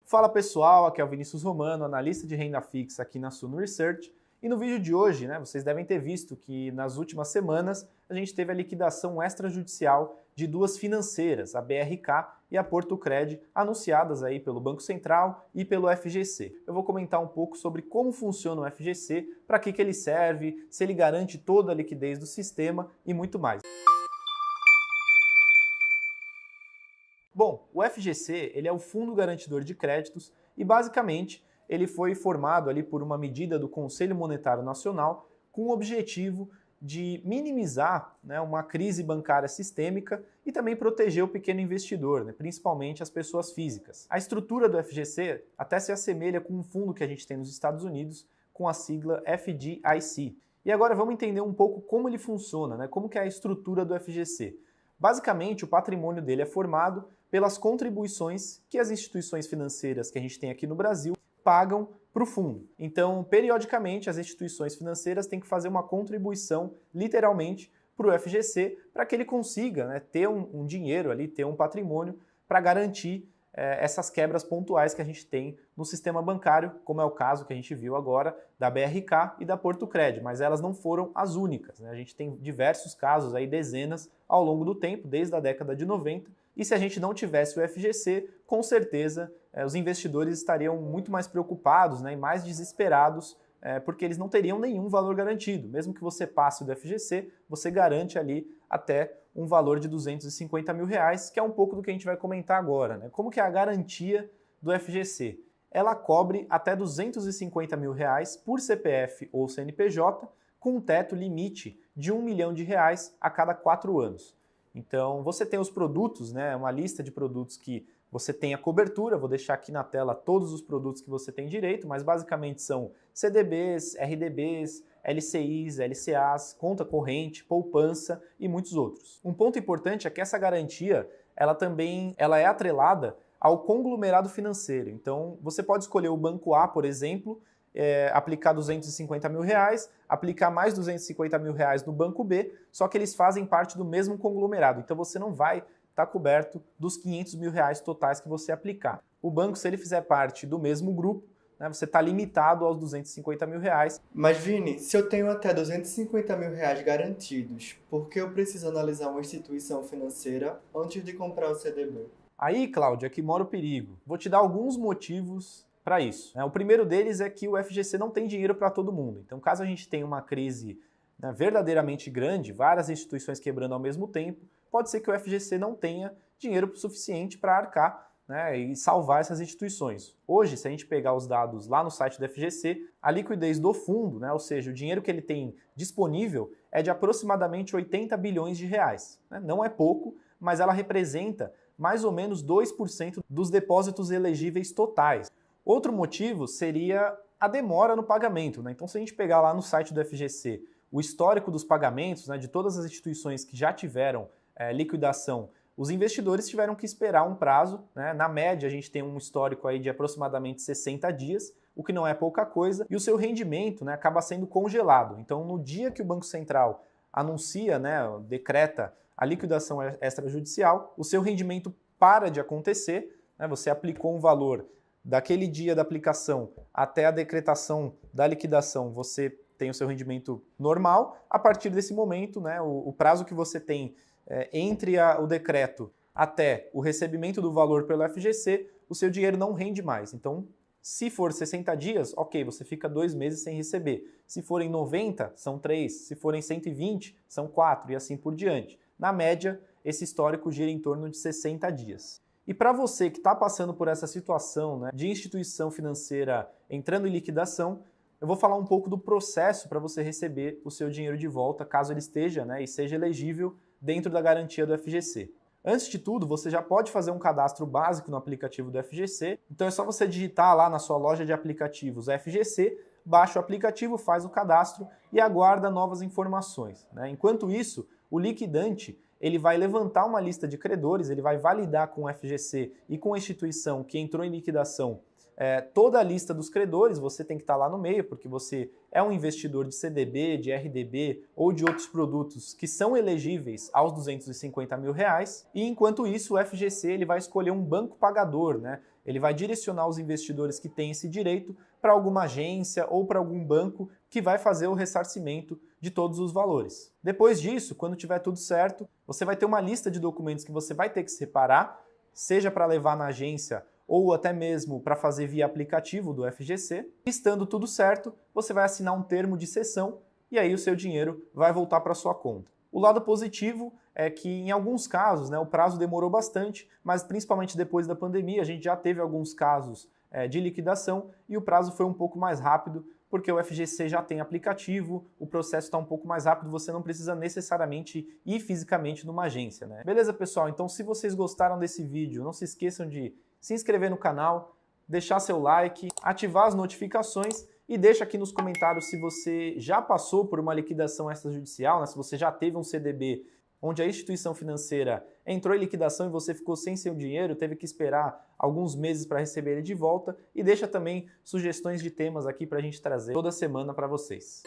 Fala pessoal, aqui é o Vinícius Romano, analista de renda fixa aqui na Suno Research. E no vídeo de hoje, vocês devem ter visto que nas últimas semanas a gente teve a liquidação extrajudicial de duas financeiras, a BRK e a Portocred, anunciadas aí pelo Banco Central e pelo FGC. Eu vou comentar um pouco sobre como funciona o FGC, para que ele serve, se ele garante toda a liquidez do sistema e muito mais. Bom, o FGC ele é o Fundo Garantidor de Créditos e basicamente ele foi formado ali por uma medida do Conselho Monetário Nacional com o objetivo de minimizar uma crise bancária sistêmica e também proteger o pequeno investidor, principalmente as pessoas físicas. A estrutura do FGC até se assemelha com um fundo que a gente tem nos Estados Unidos com a sigla FDIC. E agora vamos entender um pouco como ele funciona, como que é a estrutura do FGC. Basicamente, o patrimônio dele é formado pelas contribuições que as instituições financeiras que a gente tem aqui no Brasil pagam para o fundo. Então, periodicamente, as instituições financeiras têm que fazer uma contribuição, literalmente, para o FGC, para que ele consiga ter um dinheiro ali, ter um patrimônio para garantir essas quebras pontuais que a gente tem no sistema bancário, como é o caso que a gente viu agora da BRK e da Portocred, mas elas não foram as únicas. A gente tem diversos casos, aí, dezenas ao longo do tempo, desde a década de 90, e se a gente não tivesse o FGC, com certeza os investidores estariam muito mais preocupados e mais desesperados, porque eles não teriam nenhum valor garantido. Mesmo que você passe do FGC, você garante ali até um valor de R$250 mil, que é um pouco do que a gente vai comentar agora. Como que é a garantia do FGC? Ela cobre até R$250 mil por CPF ou CNPJ, com um teto limite de R$1 milhão a cada 4 anos. Então, você tem os produtos, uma lista de produtos que você tem a cobertura, vou deixar aqui na tela todos os produtos que você tem direito, mas basicamente são CDBs, RDBs, LCIs, LCAs, conta corrente, poupança e muitos outros. Um ponto importante é que essa garantia, ela é atrelada ao conglomerado financeiro. Então, você pode escolher o Banco A, por exemplo, aplicar R$250 mil, aplicar mais R$250 mil no Banco B, só que eles fazem parte do mesmo conglomerado. Então, você não vai estar coberto dos R$500 mil totais que você aplicar. O banco, se ele fizer parte do mesmo grupo, você está limitado aos R$250 mil. Mas, Vini, se eu tenho até R$250 mil garantidos, por que eu preciso analisar uma instituição financeira antes de comprar o CDB? Aí, Cláudia, é que mora o perigo. Vou te dar alguns motivos para isso. O primeiro deles é que o FGC não tem dinheiro para todo mundo. Então, caso a gente tenha uma crise verdadeiramente grande, várias instituições quebrando ao mesmo tempo, pode ser que o FGC não tenha dinheiro suficiente para arcar e salvar essas instituições. Hoje, se a gente pegar os dados lá no site do FGC, a liquidez do fundo, ou seja, o dinheiro que ele tem disponível, é de aproximadamente R$80 bilhões. Não é pouco, mas ela representa mais ou menos 2% dos depósitos elegíveis totais. Outro motivo seria a demora no pagamento. Então, se a gente pegar lá no site do FGC o histórico dos pagamentos de todas as instituições que já tiveram liquidação, os investidores tiveram que esperar um prazo. Na média, a gente tem um histórico aí de aproximadamente 60 dias, o que não é pouca coisa, e o seu rendimento acaba sendo congelado. Então, no dia que o Banco Central anuncia, decreta a liquidação extrajudicial, o seu rendimento para de acontecer, você aplicou um valor daquele dia da aplicação até a decretação da liquidação, você tem o seu rendimento normal. A partir desse momento, o prazo que você tem entre o decreto até o recebimento do valor pelo FGC, o seu dinheiro não rende mais. Então, se for 60 dias, ok, você fica 2 meses sem receber. Se forem 90, são 3. Se forem 120, são 4 e assim por diante. Na média, esse histórico gira em torno de 60 dias. E para você que está passando por essa situação de instituição financeira entrando em liquidação, eu vou falar um pouco do processo para você receber o seu dinheiro de volta, caso ele esteja e seja elegível dentro da garantia do FGC. Antes de tudo, você já pode fazer um cadastro básico no aplicativo do FGC. Então é só você digitar lá na sua loja de aplicativos FGC, baixa o aplicativo, faz o cadastro e aguarda novas informações. Enquanto isso, o liquidante ele vai levantar uma lista de credores, ele vai validar com o FGC e com a instituição que entrou em liquidação toda a lista dos credores. Você tem que estar lá no meio, porque você é um investidor de CDB, de RDB ou de outros produtos que são elegíveis aos R$250 mil. E enquanto isso, o FGC ele vai escolher um banco pagador, Ele vai direcionar os investidores que têm esse direito para alguma agência ou para algum banco que vai fazer o ressarcimento de todos os valores. Depois disso, quando tiver tudo certo, você vai ter uma lista de documentos que você vai ter que separar, seja para levar na agência ou até mesmo para fazer via aplicativo do FGC. Estando tudo certo, você vai assinar um termo de cessão e aí o seu dinheiro vai voltar para sua conta. O lado positivo é que em alguns casos, o prazo demorou bastante, mas principalmente depois da pandemia, a gente já teve alguns casos de liquidação e o prazo foi um pouco mais rápido, porque o FGC já tem aplicativo, o processo está um pouco mais rápido, você não precisa necessariamente ir fisicamente numa agência, né? Beleza, pessoal? Então, se vocês gostaram desse vídeo, não se esqueçam de se inscrever no canal, deixar seu like, ativar as notificações e deixa aqui nos comentários se você já passou por uma liquidação extrajudicial, se você já teve um CDB onde a instituição financeira entrou em liquidação e você ficou sem seu dinheiro, teve que esperar alguns meses para receber ele de volta, e deixa também sugestões de temas aqui para a gente trazer toda semana para vocês.